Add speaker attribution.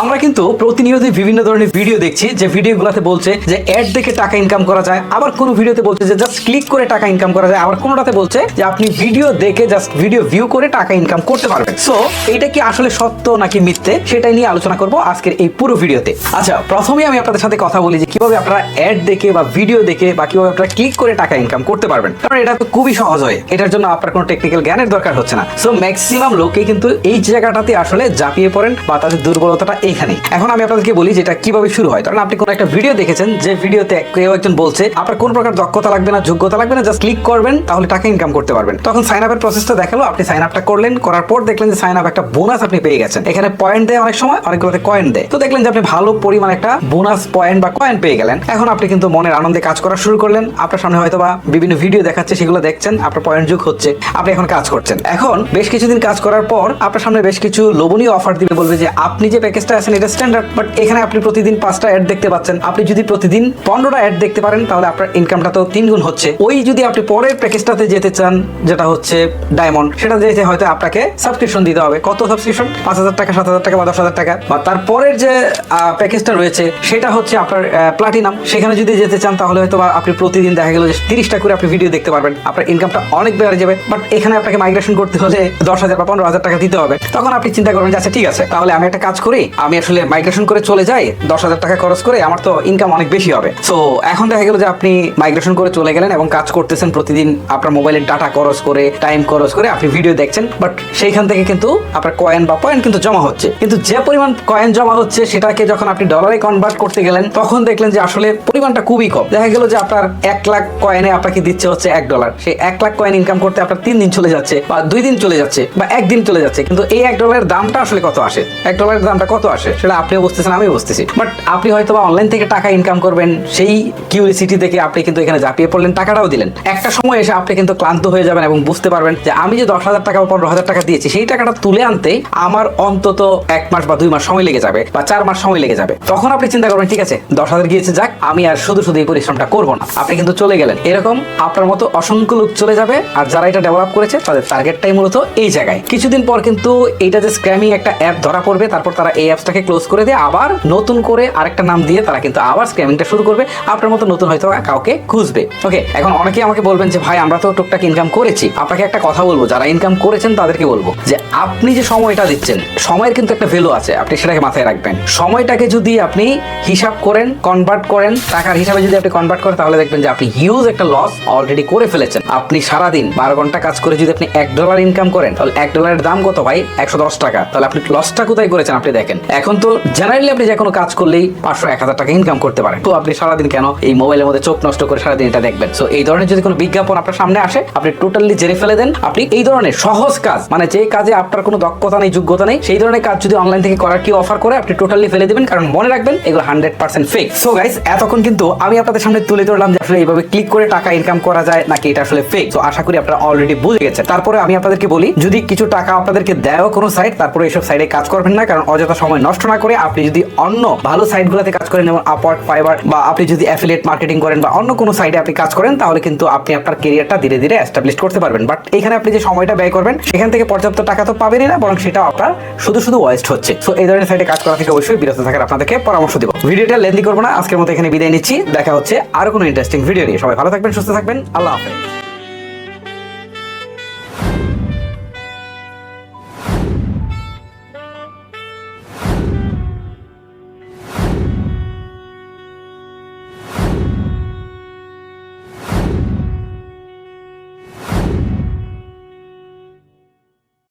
Speaker 1: আমরা কিন্তু প্রতিনিয়ত বিভিন্ন ধরনের ভিডিও দেখছি, যে ভিডিওগুলোতে বলছে যে অ্যাড দেখে টাকা ইনকাম করা যায়, আবার কোন ভিডিওতে বলছে যে জাস্ট ক্লিক করে টাকা ইনকাম করা যায়, আবার কোনটাতে বলছে যে আপনি ভিডিও দেখে জাস্ট ভিডিও ভিউ করে টাকা ইনকাম করতে পারবেন। সো এইটা কি আসলে সত্য নাকি মিথ্যে, সেটাই নিয়ে আলোচনা করব আজকের এই পুরো ভিডিওতে। আচ্ছা, প্রথমেই আমি আপনাদের সাথে কথা বলি যে কিভাবে আপনারা অ্যাড দেখে বা ভিডিও দেখে বা কিভাবে আপনারা ক্লিক করে টাকা ইনকাম করতে পারবেন। কারণ এটা তো খুবই সহজ হয়, এটার জন্য আপনার কোনো টেকনিক্যাল জ্ঞানের দরকার হচ্ছে না। সো ম্যাক্সিমাম লোকে কিন্তু এই জায়গাটাতে আসলে ঝাঁপিয়ে পড়েন বা তাদের দুর্বলতাটা এইখানেই। এখন আমি আপনাদেরকে বলি যেটা কিভাবে শুরু হয়। কারণ আপনি কোনো একটা ভিডিও দেখেছেন, যে ভিডিওতে কেউ একজন বলছে আপনার কোনো প্রকার দক্ষতা লাগবে না, যোগ্যতা লাগবে না, জাস্ট ক্লিক করবেন তাহলে টাকা ইনকাম করতে পারবেন। তখন সাইন আপের প্রসেসটা দেখালো, আপনি সাইন আপটা করলেন, করার পর দেখলেন যে সাইন আপ একটা বোনাস আপনি পেয়ে গেছেন। এখানে পয়েন্ট দেয়, অনেক সময় অনেকগুলোতে কয়েন দেয়। তো দেখলেন যে আপনি ভালো পরিমাণ একটা বোনাস পয়েন্ট বা কয়েন পেয়ে গেলেন। এখন আপনি কিন্তু মনের আনন্দে কাজ করা শুরু করলেন। আপনার সামনে হয়তো বা বিভিন্ন ভিডিও দেখাচ্ছে, সেগুলো দেখছেন, আপনার পয়েন্ট যোগ হচ্ছে, আপনি এখন কাজ করছেন। এখন বেশ কিছুদিন কাজ করার পর আপনার সামনে বেশ কিছু লোভনীয় অফার দিবে, বলবে যে আপনি যে প্যাকেজটা আছেন এটা স্ট্যান্ডার্ড, বাট এখানে আপনি প্রতিদিন 5টা অ্যাড দেখতে পাচ্ছেন। আপনি যদি প্রতিদিন 15টা অ্যাড দেখতে পারেন তাহলে আপনার ইনকামটা তো 3 গুণ হচ্ছে। ওই যদি আপনি পরের প্যাকেজটাতে যেতে চান, যেটা হচ্ছে ডায়মন্ড, সেটা যেতে হয়তো আপনাকে সাবস্ক্রিপশন দিতে হবে। কত সাবস্ক্রিপশন? 5,000 টাকা, 7,000 টাকা বা 10,000 টাকা। বা তারপরের যে প্যাকেজটা রয়েছে সেটা হচ্ছে আপনার প্লাটিনাম। সেখানে যদি যেতে চান তাহলে হয়তো আপনি প্রতিদিন দেখা গেল যে 30টা করে আপনি ভিডিও দেখতে পারবেন, আপনার ইনকামটা অনেক বেড়ে যাবে। বাট এখানে আপনাকে মাইগ্রেশন করতে হলে 10,000 বা 15,000 টাকা দিতে হবে। তখন আপনি চিন্তা করবেন যে আচ্ছা ঠিক আছে, তাহলে আমি একটা কাজ করি, আমি আসলে মাইগ্রেশন করে চলে যাই, 10,000 টাকা খরচ করে, আমার তো ইনকাম অনেক বেশি হবে। সো এখন দেখা গেল যে আপনি মাইগ্রেশন করে চলে গেলেন এবং কাজ করতেছেন, প্রতিদিন আপনার মোবাইলের ডাটা খরচ করে, টাইম খরচ করে আপনি ভিডিও দেখছেন। বাট সেইখান থেকে কিন্তু আপনার কয়েন বা পয়েন্ট কিন্তু জমা হচ্ছে, কিন্তু যে পরিমাণ কয়েন জমা হচ্ছে সেটাকে যখন আপনি ডলারে কনভার্ট করতে গেলেন তখন দেখলেন যে আসলে পরিমাণটা খুবই কম। দেখা গেল যে আপনার 1 লাখ কয়েনে আপনাকে দিচ্ছে হচ্ছে $1। সেই 1 লাখ কয়েন ইনকাম করতে আপনার 3 দিন চলে যাচ্ছে, বা 2 দিন চলে যাচ্ছে, বা 1 দিন চলে যাচ্ছে। কিন্তু এই $1 দামটা আসলে কত আসে, $1 দামটা কত আসে সেটা আপনিও বুঝতেছেন, আমিও বুঝতেছি। বাট আপনি হয়তো বা অনলাইন থেকে টাকা ইনকাম করবেন, সেই কিউরিসিটি থেকে আপনি কিন্তু এখানে ঝাঁপিয়ে পড়লেন, টাকাটাও দিলেন। একটা সময় এসে আপনি কিন্তু ক্লান্ত হয়ে যাবেন এবং বুঝতে পারবেন যে আমি যে 10,000 টাকা বা 15,000 টাকা দিয়েছি, সেই টাকাটা তুলে আনতে আমার অন্তত 1 মাস বা 2 মাস সময় লেগে যাবে, বা 4 মাস সময় লেগে যাবে। তখন আপনি চিন্তা করবেন ঠিক আছে 10,000 গিয়েছে, যাক, আমি আর শুধু শুধু এই পরিশ্রমটা করবো না। আপনি কিন্তু চলে গেলেন। এরকম আপনার মতো অসংখ্য লোক চলে যাবে, আর যারা এটা ডেভেলপ করেছে তাদের টার্গেটটাই মূলত এই জায়গায়। কিছুদিন পর কিন্তু এটা যে স্ক্যামিং একটা অ্যাপ ধরা পড়বে, তারপর তারা এই অ্যাপসটাকে ক্লোজ করে দিয়ে আবার নতুন করে আরেকটা নাম দিয়ে তারা কিন্তু আবার স্ক্যামিংটা শুরু করবে। আপনার মতো নতুন হয়তো কাউকে খুঁজবে। ওকে, এখন অনেকেই আমাকে বলবেন যে ভাই আমরা তো টুকটাক ইনকাম করেছি। আপনাকে একটা কথা বলবো, যারা ইনকাম করেছেন তাদেরকে বলবো যে আপনি যে সময়টা দিচ্ছেন, সময়ের কিন্তু একটা ভ্যালু আছে, আপনি সেটাকে মাথায় রাখবেন। সময়টাকে যদি আপনি হিসাব করেন, কনভার্ট করেন, টাকার হিসাবে যদি আপনি কনভার্ট করেন, তাহলে দেখবেন যে আপনি হিউজ একটা লস অলরেডি করে ফেলেছেন। আপনি সারাদিন 12 ঘন্টা কাজ করে যদি আপনি $1 ইনকাম করেন, তাহলে $1 দাম কত ভাই? 110 টাকা। তাহলে আপনি লসটা কোথায় করেছেন আপনি দেখেন। এখন তো জেনারেলি আপনি যে কোনো কাজ করলেই 500-1000 টাকা ইনকাম করতে পারেন। তো আপনি সারাদিন কেন এই মোবাইলের মধ্যে চোখ নষ্ট করে সারাদিন এটা দেখবেন? সো এই ধরনের যদি কোনো বিজ্ঞাপন আপনার সামনে আসে, আপনি টোটালি জেনে ফেলে দেন। আপনি এই ধরনের সহজ কাজ, মানে যে কাজে আপনার কোনো দক্ষতা নেই, যোগ্যতা নেই, সেই ধরনের কাজ যদি অনলাইন থেকে করার কি অফার করে, আপনি টোটালি ফেলে দিবেন। কারণ মনে রাখবেন এগুলো 100% ফেক। সো গাইস, এতক্ষণ কিন্তু আমি আপনাদের সামনে তুলে ধরলাম যে আসলে এইভাবে ক্লিক করে টাকা ইনকাম করা যায় নাকি এটা আসলে ফেক। তো আশা করি আপনারা অলরেডি বুঝে গেছেন। তারপরে আমি আপনাদেরকে বলি, যদি কিছু টাকা আপনাদেরকে দেয় কোনো সাইট, তারপরে এইসব সাইটে কাজ করবেন না। কারণ অযথা সময় নষ্ট না করে আপনি যদি অন্য ভালো সাইটগুলোতে কাজ করেন, যেমন আপওয়ার্ক, ফাইবার, বা আপনি যদি অ্যাফিলিয়েট মার্কেটিং করেন বা অন্য কোনো সাইটে আপনি কাজ করেন, তাহলে কিন্তু আপনি আপনার ক্যারিয়ারটা ধীরে ধীরে এস্টাবলিশ করতে পারবেন। বাট এখানে আপনি যে সময়টা ব্যয় করবেন সেখান থেকে পর্যাপ্ত টাকা তো পাবেনই না, বরং সেটা আপনার শুধু শুধু ওয়েস্ট হচ্ছে। সো এই ধরনের সাইটে কাজ করা থেকে অবশ্যই বিরত থাকার আপনাদেরকে পরামর্শ দিব। ভিডিওটা লেন্দি করবো না, আজকের মতো এখানে বিদায় নিচ্ছি। দেখা হচ্ছে আরো কোনো ইন্টারেস্টিং ভিডিও নিয়ে। সবাই ভালো থাকবেন, সুস্থ থাকবেন, আল্লাহ হাফেজ।